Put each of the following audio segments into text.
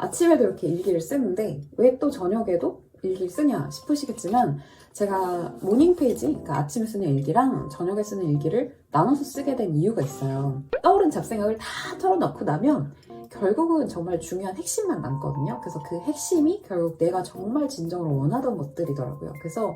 아침에도 이렇게 일기를 쓰는데 왜 또 저녁에도 일기를 쓰냐 싶으시겠지만 제가 모닝 페이지, 그러니까 아침에 쓰는 일기랑 저녁에 쓰는 일기를 나눠서 쓰게 된 이유가 있어요. 떠오른 잡생각을 다 털어놓고 나면 결국은 정말 중요한 핵심만 남거든요. 그래서 그 핵심이 결국 내가 정말 진정으로 원하던 것들이더라고요. 그래서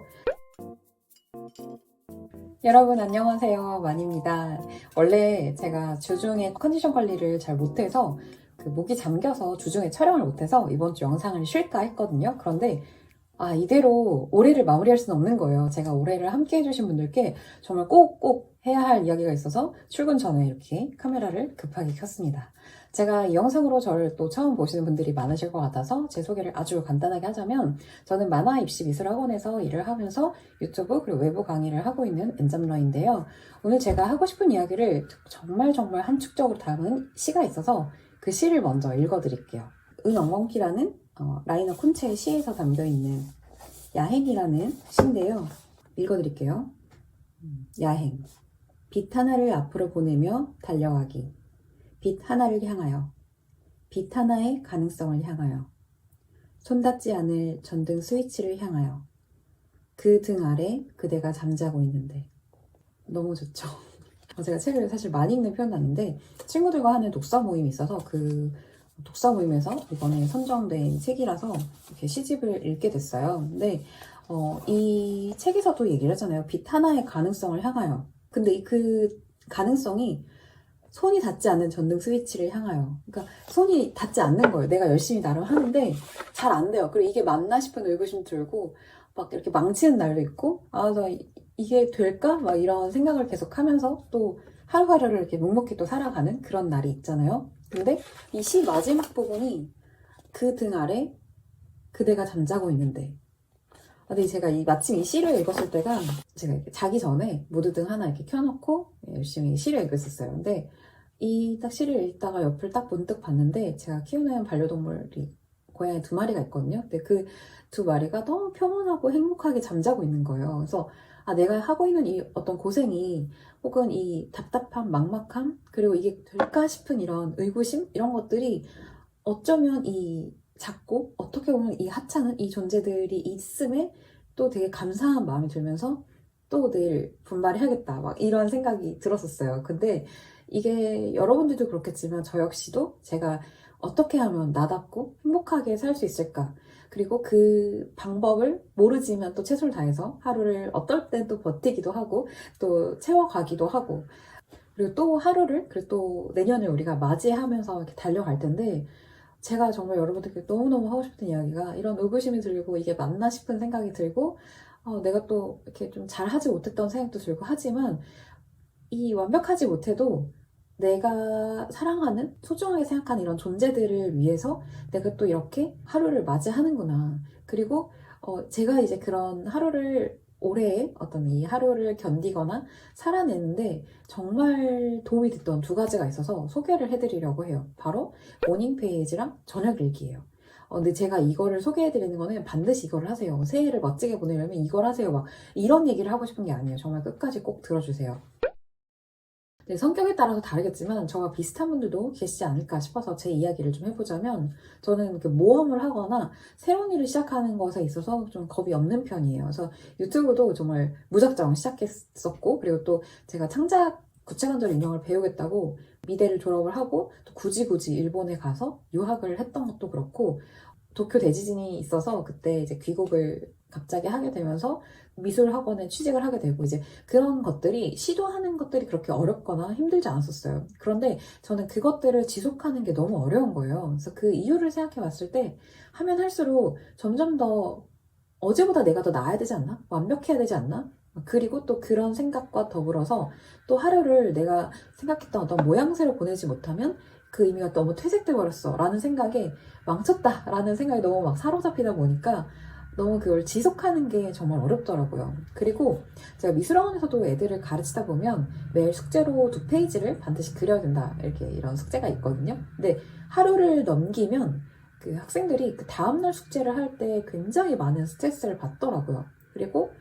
여러분 안녕하세요, 만입니다. 원래 제가 주중에 컨디션 관리를 잘 못해서 목이 잠겨서 주중에 촬영을 못해서 이번 주 영상을 쉴까 했거든요. 그런데 이대로 올해를 마무리할 수는 없는 거예요. 제가 올해를 함께 해주신 분들께 정말 꼭꼭 해야 할 이야기가 있어서 출근 전에 이렇게 카메라를 급하게 켰습니다. 제가 이 영상으로 저를 또 처음 보시는 분들이 많으실 것 같아서 제 소개를 아주 간단하게 하자면, 저는 만화 입시 미술학원에서 일을 하면서 유튜브 그리고 외부 강의를 하고 있는 엔잡러인데요. 오늘 제가 하고 싶은 이야기를 정말 함축적으로 담은 시가 있어서 그 시를 먼저 읽어드릴게요. 은엉겅퀴라는 라이너 쿤체의 시에서 담겨있는 야행이라는 시인데요. 읽어드릴게요. 야행. 빛 하나를 앞으로 보내며 달려가기. 빛 하나를 향하여. 빛 하나의 가능성을 향하여. 손닿지 않을 전등 스위치를 향하여. 그 등 아래 그대가 잠자고 있는데. 너무 좋죠? 제가 책을 사실 많이 읽는 편은 아닌데 친구들과 하는 독서 모임이 있어서 그 독서 모임에서 이번에 선정된 책이라서 이렇게 시집을 읽게 됐어요. 근데 이 책에서도 얘기를 하잖아요. 빛 하나의 가능성을 향하여. 근데 그 가능성이 손이 닿지 않는 전등 스위치를 향하여. 그러니까 손이 닿지 않는 거예요. 내가 열심히 나름 하는데 잘 안 돼요. 그리고 이게 맞나 싶은 의구심 들고 막 이렇게 망치는 날도 있고, 나 이게 될까? 막 이런 생각을 계속 하면서 또 하루하루를 이렇게 묵묵히 또 살아가는 그런 날이 있잖아요. 근데 이 시 마지막 부분이 그 등 아래 그대가 잠자고 있는데. 근데 제가 마침 이 시를 읽었을 때가 제가 이렇게 자기 전에 무드등 하나 이렇게 켜놓고 열심히 시를 읽고 있었어요. 근데 이 딱 시를 읽다가 옆을 딱 문득 봤는데, 제가 키우는 반려동물이 고양이 2마리가 있거든요. 근데 그 2마리가 너무 평온하고 행복하게 잠자고 있는 거예요. 그래서 내가 하고 있는 이 어떤 고생이, 혹은 이 답답함, 막막함, 그리고 이게 될까 싶은 이런 의구심, 이런 것들이 어쩌면 이 작고 어떻게 보면 이 하찮은 이 존재들이 있음에 또 되게 감사한 마음이 들면서 또 내일 분발을 해야겠다, 막 이런 생각이 들었었어요. 근데 이게 여러분들도 그렇겠지만 저 역시도 제가 어떻게 하면 나답고 행복하게 살 수 있을까, 그리고 그 방법을 모르지만 또 최선을 다해서 하루를 어떨 땐 또 버티기도 하고 또 채워가기도 하고, 그리고 또 하루를, 그리고 또 내년을 우리가 맞이하면서 이렇게 달려갈 텐데, 제가 정말 여러분들께 너무너무 하고 싶은 이야기가, 이런 의구심이 들고 이게 맞나 싶은 생각이 들고, 내가 또 이렇게 좀 잘하지 못했던 생각도 들고 하지만, 이 완벽하지 못해도 내가 사랑하는, 소중하게 생각하는 이런 존재들을 위해서 내가 또 이렇게 하루를 맞이하는구나. 그리고 제가 이제 그런 하루를, 올해의 어떤 이 하루를 견디거나 살아내는데 정말 도움이 됐던 2가지가 있어서 소개를 해드리려고 해요. 바로 모닝 페이지랑 저녁 일기예요. 근데 제가 이거를 소개해드리는 거는 반드시 이걸 하세요. 새해를 멋지게 보내려면 이걸 하세요. 막 이런 얘기를 하고 싶은 게 아니에요. 정말 끝까지 꼭 들어주세요. 네, 성격에 따라서 다르겠지만 저와 비슷한 분들도 계시지 않을까 싶어서 제 이야기를 좀 해보자면, 저는 모험을 하거나 새로운 일을 시작하는 것에 있어서 좀 겁이 없는 편이에요. 그래서 유튜브도 정말 무작정 시작했었고, 그리고 또 제가 창작 구체관절 인형을 배우겠다고 미대를 졸업을 하고 또 굳이 일본에 가서 유학을 했던 것도 그렇고, 도쿄 대지진이 있어서 그때 이제 귀국을 갑자기 하게 되면서 미술학원에 취직을 하게 되고, 이제 그런 것들이, 시도하는 것들이 그렇게 어렵거나 힘들지 않았었어요. 그런데 저는 그것들을 지속하는 게 너무 어려운 거예요. 그래서 그 이유를 생각해 봤을 때, 하면 할수록 점점 더 어제보다 내가 더 나아야 되지 않나? 완벽해야 되지 않나? 그리고 또 그런 생각과 더불어서 또 하루를 내가 생각했던 어떤 모양새로 보내지 못하면 그 의미가 너무 퇴색돼 버렸어 라는 생각에, 망쳤다 라는 생각이 너무 막 사로잡히다 보니까 너무 그걸 지속하는 게 정말 어렵더라고요. 그리고 제가 미술학원에서도 애들을 가르치다 보면 매일 숙제로 2페이지를 반드시 그려야 된다, 이렇게 이런 숙제가 있거든요. 근데 하루를 넘기면 그 학생들이 그 다음날 숙제를 할 때 굉장히 많은 스트레스를 받더라고요. 그리고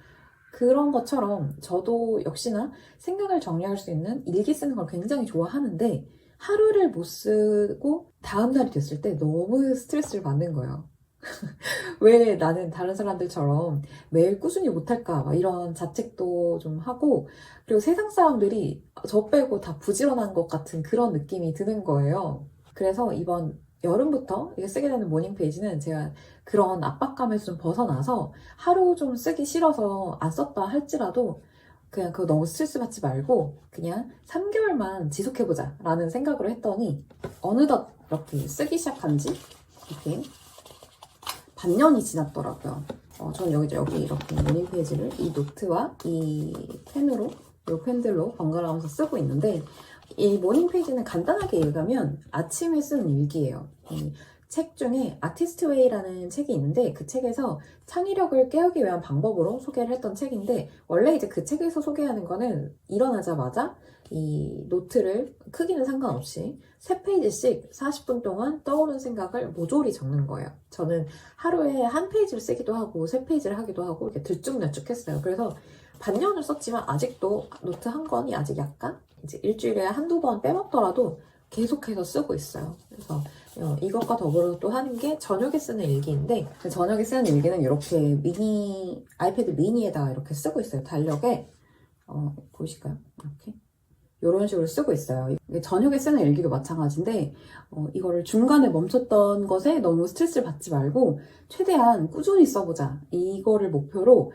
그런 것처럼 저도 역시나 생각을 정리할 수 있는 일기 쓰는 걸 굉장히 좋아하는데, 하루를 못 쓰고 다음날이 됐을 때 너무 스트레스를 받는 거예요. 왜 나는 다른 사람들처럼 매일 꾸준히 못할까 막 이런 자책도 좀 하고, 그리고 세상 사람들이 저 빼고 다 부지런한 것 같은 그런 느낌이 드는 거예요. 그래서 이번 여름부터 이게 쓰게 되는 모닝 페이지는 제가 그런 압박감에서 좀 벗어나서 하루 좀 쓰기 싫어서 안 썼다 할지라도 그냥 그거 너무 스트레스 받지 말고 그냥 3개월만 지속해보자 라는 생각으로 했더니 어느덧 이렇게 쓰기 시작한 지 이렇게 반년이 지났더라고요. 저는 여기 이렇게 모닝 페이지를 이 노트와 이 펜으로, 이 펜들로 번갈아가면서 쓰고 있는데, 이 모닝 페이지는 간단하게 읽으면 아침에 쓰는 일기예요. 이 책 중에 아티스트 웨이라는 책이 있는데, 그 책에서 창의력을 깨우기 위한 방법으로 소개를 했던 책인데, 원래 이제 그 책에서 소개하는 거는 일어나자마자 이 노트를 크기는 상관없이 3페이지씩 40분 동안 떠오른 생각을 모조리 적는 거예요. 저는 하루에 한 페이지를 쓰기도 하고 3페이지를 하기도 하고 이렇게 들쭉날쭉했어요. 그래서 반년을 썼지만 아직도 노트 한 권이 아직 약간 이제 일주일에 한두 번 빼먹더라도 계속해서 쓰고 있어요. 그래서 이것과 더불어 또 하는 게 저녁에 쓰는 일기인데, 저녁에 쓰는 일기는 이렇게 아이패드 미니에다가 이렇게 쓰고 있어요. 달력에 보이실까요? 이렇게 이런 식으로 쓰고 있어요. 저녁에 쓰는 일기도 마찬가지인데 이거를 중간에 멈췄던 것에 너무 스트레스를 받지 말고 최대한 꾸준히 써보자, 이거를 목표로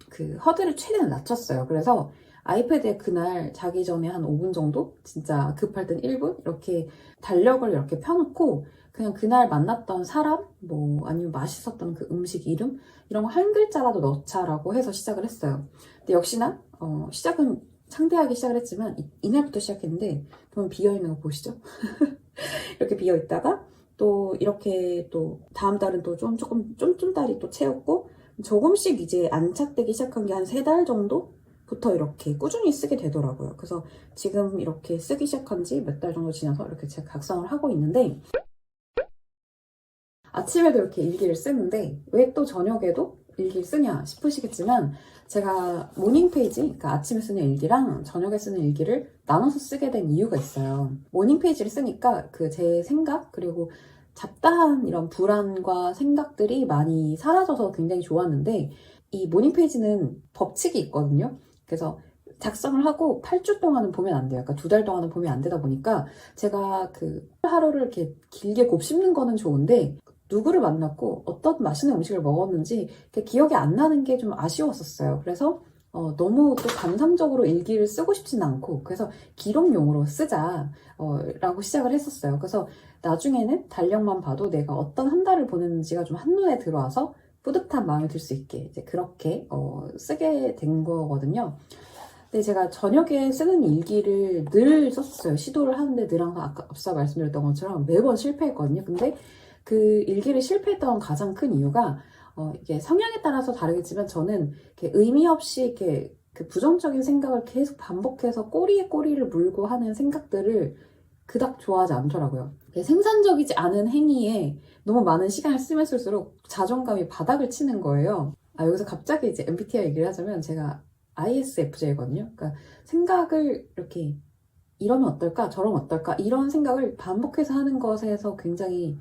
그 허들을 최대한 낮췄어요. 그래서 아이패드에 그날 자기 전에 한 5분 정도, 진짜 급할 땐 1분 이렇게 달력을 이렇게 펴놓고 그냥 그날 만났던 사람, 뭐 아니면 맛있었던 그 음식 이름 이런 거 한 글자라도 넣자라고 해서 시작을 했어요. 근데 역시나 시작은 창대하게 시작을 했지만 이날부터 시작했는데 보면 비어있는 거 보시죠? 이렇게 비어있다가 또 이렇게 또 다음 달은 또 조금 달이 또 채웠고, 조금씩 이제 안착되기 시작한 게 한 3달 정도부터 이렇게 꾸준히 쓰게 되더라고요. 그래서 지금 이렇게 쓰기 시작한 지 몇 달 정도 지나서 이렇게 제가 각성을 하고 있는데, 아침에도 이렇게 일기를 쓰는데 왜 또 저녁에도 일기를 쓰냐 싶으시겠지만, 제가 모닝 페이지, 그러니까 아침에 쓰는 일기랑 저녁에 쓰는 일기를 나눠서 쓰게 된 이유가 있어요. 모닝 페이지를 쓰니까 그 제 생각, 그리고 잡다한 이런 불안과 생각들이 많이 사라져서 굉장히 좋았는데, 이 모닝 페이지는 법칙이 있거든요. 그래서 작성을 하고 8주 동안은 보면 안 돼요. 그러니까 2달 동안은 보면 안 되다 보니까 제가 그 하루를 이렇게 길게 곱씹는 거는 좋은데 누구를 만났고 어떤 맛있는 음식을 먹었는지 기억이 안 나는 게 좀 아쉬웠었어요. 그래서 너무 또 감상적으로 일기를 쓰고 싶지는 않고, 그래서 기록용으로 쓰자 라고 시작을 했었어요. 그래서 나중에는 달력만 봐도 내가 어떤 한 달을 보냈는지가 좀 한눈에 들어와서 뿌듯한 마음이 들 수 있게 이제 그렇게 쓰게 된 거거든요. 근데 제가 저녁에 쓰는 일기를 늘 썼어요. 시도를 하는데 늘 항상 앞서 말씀드렸던 것처럼 매번 실패했거든요. 근데 그 일기를 실패했던 가장 큰 이유가 이게 성향에 따라서 다르겠지만 저는 이렇게 의미 없이 이렇게 그 부정적인 생각을 계속 반복해서 꼬리에 꼬리를 물고 하는 생각들을 그닥 좋아하지 않더라고요. 생산적이지 않은 행위에 너무 많은 시간을 쓰면 쓸수록 자존감이 바닥을 치는 거예요. 여기서 갑자기 이제 MBTI 얘기를 하자면 제가 ISFJ거든요. 그러니까 생각을 이렇게 이러면 어떨까, 저러면 어떨까 이런 생각을 반복해서 하는 것에서 굉장히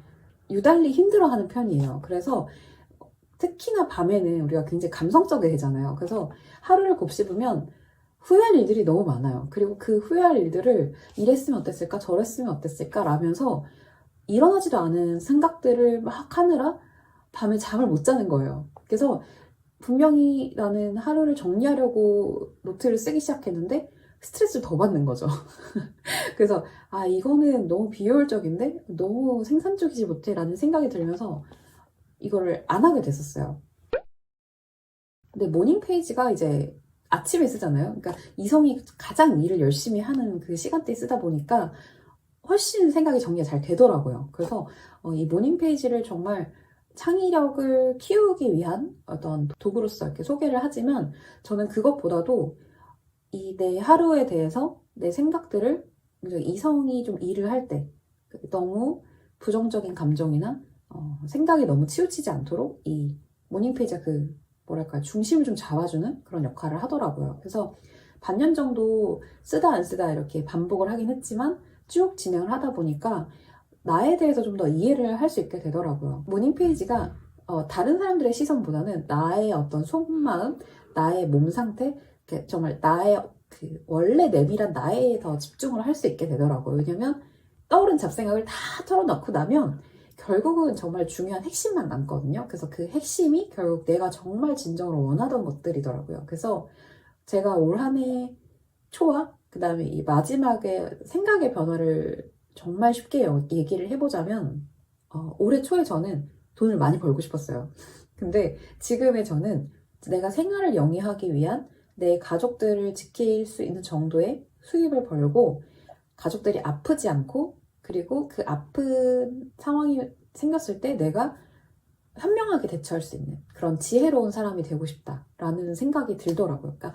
유달리 힘들어하는 편이에요. 그래서 특히나 밤에는 우리가 굉장히 감성적이 되잖아요. 그래서 하루를 곱씹으면 후회할 일들이 너무 많아요. 그리고 그 후회할 일들을 이랬으면 어땠을까, 저랬으면 어땠을까 라면서 일어나지도 않은 생각들을 막 하느라 밤에 잠을 못 자는 거예요. 그래서 분명히 나는 하루를 정리하려고 노트를 쓰기 시작했는데 스트레스를 더 받는 거죠. 그래서 이거는 너무 비효율적인데 너무 생산적이지 못해 라는 생각이 들면서 이거를 안 하게 됐었어요. 근데 모닝 페이지가 이제 아침에 쓰잖아요. 그러니까 이성이 가장 일을 열심히 하는 그 시간대에 쓰다 보니까 훨씬 생각이 정리가 잘 되더라고요. 그래서 이 모닝 페이지를 정말 창의력을 키우기 위한 어떤 도구로서 이렇게 소개를 하지만, 저는 그것보다도 이 내 하루에 대해서 내 생각들을 이성이 좀 일을 할 때 너무 부정적인 감정이나 생각이 너무 치우치지 않도록 이 모닝 페이지가 뭐랄까 중심을 좀 잡아주는 그런 역할을 하더라고요. 그래서 반년 정도 쓰다 안 쓰다 이렇게 반복을 하긴 했지만 쭉 진행을 하다 보니까 나에 대해서 좀 더 이해를 할 수 있게 되더라고요. 모닝 페이지가 다른 사람들의 시선보다는 나의 어떤 속마음, 나의 몸 상태, 정말 나의 그 원래 내밀한 나에 더 집중을 할 수 있게 되더라고요. 왜냐면 떠오른 잡생각을 다 털어놓고 나면 결국은 정말 중요한 핵심만 남거든요. 그래서 그 핵심이 결국 내가 정말 진정으로 원하던 것들이더라고요. 그래서 제가 올 한 해 초와 그 다음에 이 마지막에 생각의 변화를 정말 쉽게 얘기를 해보자면 올해 초에 저는 돈을 많이 벌고 싶었어요. 근데 지금의 저는 내가 생활을 영위하기 위한 내 가족들을 지킬 수 있는 정도의 수입을 벌고 가족들이 아프지 않고 그리고 그 아픈 상황이 생겼을 때 내가 현명하게 대처할 수 있는 그런 지혜로운 사람이 되고 싶다라는 생각이 들더라고요. 그러니까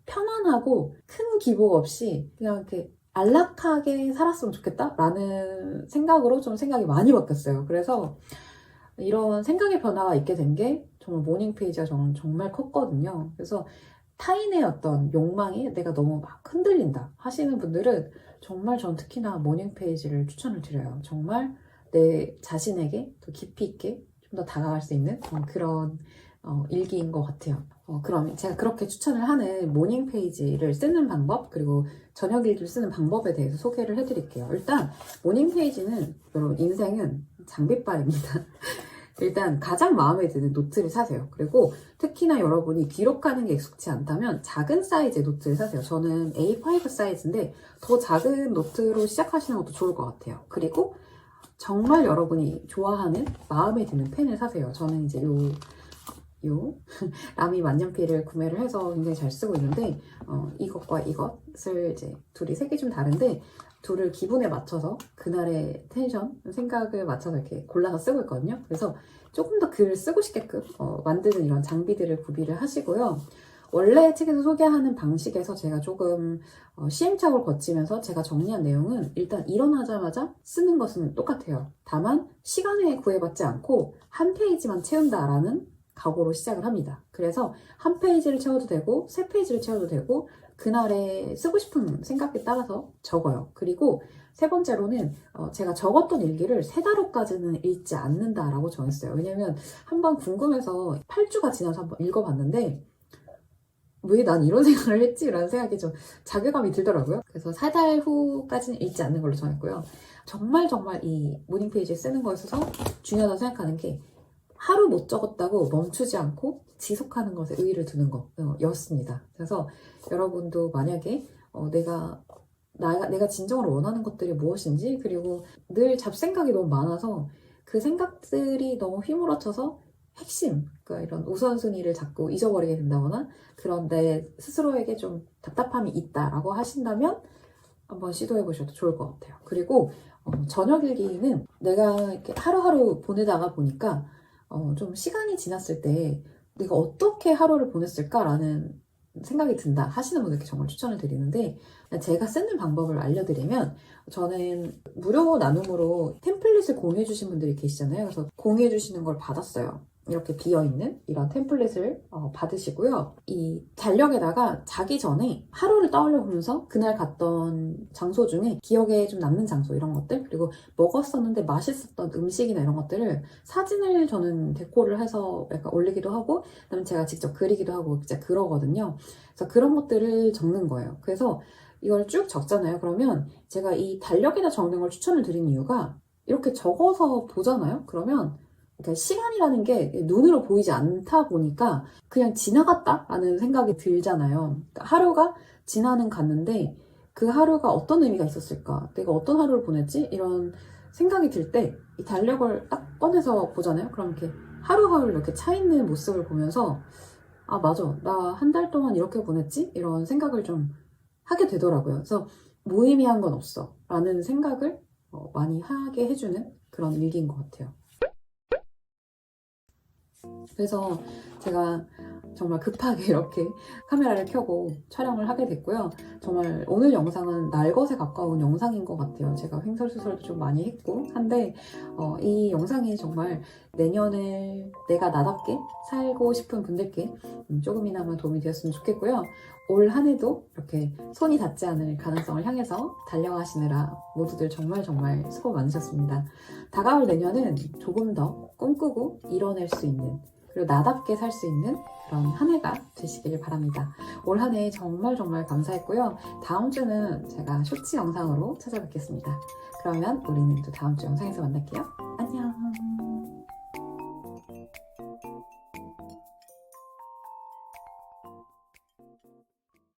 편안하고 큰 기복 없이 그냥 이렇게 안락하게 살았으면 좋겠다라는 생각으로 좀 생각이 많이 바뀌었어요. 그래서 이런 생각의 변화가 있게 된 게 정말 모닝 페이지가 저는 정말 컸거든요. 그래서 타인의 어떤 욕망에 내가 너무 막 흔들린다 하시는 분들은 정말 전 특히나 모닝 페이지를 추천을 드려요. 정말 내 자신에게 더 깊이 있게 좀 더 다가갈 수 있는 그런 일기인 것 같아요. 그럼 제가 그렇게 추천을 하는 모닝 페이지를 쓰는 방법 그리고 저녁 일기를 쓰는 방법에 대해서 소개를 해드릴게요. 일단 모닝 페이지는 여러분 인생은 장비빨입니다. 일단 가장 마음에 드는 노트를 사세요. 그리고 특히나 여러분이 기록하는 게 익숙치 않다면 작은 사이즈의 노트를 사세요. 저는 A5 사이즈인데 더 작은 노트로 시작하시는 것도 좋을 것 같아요. 그리고 정말 여러분이 좋아하는 마음에 드는 펜을 사세요. 저는 이제 요 라미 만년필을 구매를 해서 굉장히 잘 쓰고 있는데 이것과 이것을 이제 둘이 색이 좀 다른데 둘을 기분에 맞춰서 그날의 텐션, 생각을 맞춰서 이렇게 골라서 쓰고 있거든요. 그래서 조금 더 글을 쓰고 싶게끔 만드는 이런 장비들을 구비를 하시고요. 원래 책에서 소개하는 방식에서 제가 조금 시행착오를 거치면서 제가 정리한 내용은 일단 일어나자마자 쓰는 것은 똑같아요. 다만 시간에 구애받지 않고 한 페이지만 채운다라는 각오로 시작을 합니다. 그래서 한 페이지를 채워도 되고 세 페이지를 채워도 되고 그날에 쓰고 싶은 생각에 따라서 적어요. 그리고 세 번째로는 제가 적었던 일기를 세 달 후까지는 읽지 않는다라고 정했어요. 왜냐면 한번 궁금해서 8주가 지나서 한번 읽어봤는데 왜 난 이런 생각을 했지? 라는 생각이 좀 자괴감이 들더라고요. 그래서 4달 후까지는 읽지 않는 걸로 정했고요. 정말 이 모닝 페이지에 쓰는 거에 있어서 중요하다고 생각하는 게 하루 못 적었다고 멈추지 않고 지속하는 것에 의의를 두는 거였습니다. 그래서 여러분도 만약에 내가 진정으로 원하는 것들이 무엇인지 그리고 늘 잡생각이 너무 많아서 그 생각들이 너무 휘몰아쳐서 핵심, 그러니까 이런 우선순위를 자꾸 잊어버리게 된다거나 그런 내 스스로에게 좀 답답함이 있다라고 하신다면 한번 시도해 보셔도 좋을 것 같아요. 그리고 저녁 일기는 내가 이렇게 하루하루 보내다가 보니까 좀 시간이 지났을 때 내가 어떻게 하루를 보냈을까라는 생각이 든다 하시는 분들께 정말 추천을 드리는데 제가 쓰는 방법을 알려드리면 저는 무료 나눔으로 템플릿을 공유해 주신 분들이 계시잖아요. 그래서 공유해 주시는 걸 받았어요. 이렇게 비어있는 이런 템플릿을 받으시고요. 이 달력에다가 자기 전에 하루를 떠올려 보면서 그날 갔던 장소 중에 기억에 좀 남는 장소 이런 것들 그리고 먹었었는데 맛있었던 음식이나 이런 것들을 사진을 저는 데코를 해서 약간 올리기도 하고 그다음에 제가 직접 그리기도 하고 진짜 그러거든요. 그래서 그런 것들을 적는 거예요. 그래서 이걸 쭉 적잖아요. 그러면 제가 이 달력에다 적는 걸 추천을 드린 이유가 이렇게 적어서 보잖아요. 그러면 그러니까 시간이라는 게 눈으로 보이지 않다 보니까 그냥 지나갔다라는 생각이 들잖아요. 그러니까 하루가 지나는 갔는데 그 하루가 어떤 의미가 있었을까? 내가 어떤 하루를 보냈지? 이런 생각이 들 때 이 달력을 딱 꺼내서 보잖아요. 그럼 이렇게 하루하루 이렇게 차 있는 모습을 보면서 아 맞아, 나 한 달 동안 이렇게 보냈지? 이런 생각을 좀 하게 되더라고요. 그래서 무의미한 건 없어 라는 생각을 많이 하게 해주는 그런 일기인 것 같아요. 그래서 제가 정말 급하게 이렇게 카메라를 켜고 촬영을 하게 됐고요. 정말 오늘 영상은 날 것에 가까운 영상인 것 같아요. 제가 횡설수설도 좀 많이 했고 한데 이 영상이 정말 내년을 내가 나답게 살고 싶은 분들께 조금이나마 도움이 되었으면 좋겠고요. 올 한 해도 이렇게 손이 닿지 않을 가능성을 향해서 달려가시느라 모두들 정말 수고 많으셨습니다. 다가올 내년은 조금 더 꿈꾸고 이뤄낼 수 있는, 그리고 나답게 살 수 있는 그런 한 해가 되시길 바랍니다. 올 한 해 정말 감사했고요. 다음 주는 제가 쇼츠 영상으로 찾아뵙겠습니다. 그러면 우리는 또 다음 주 영상에서 만날게요. 안녕.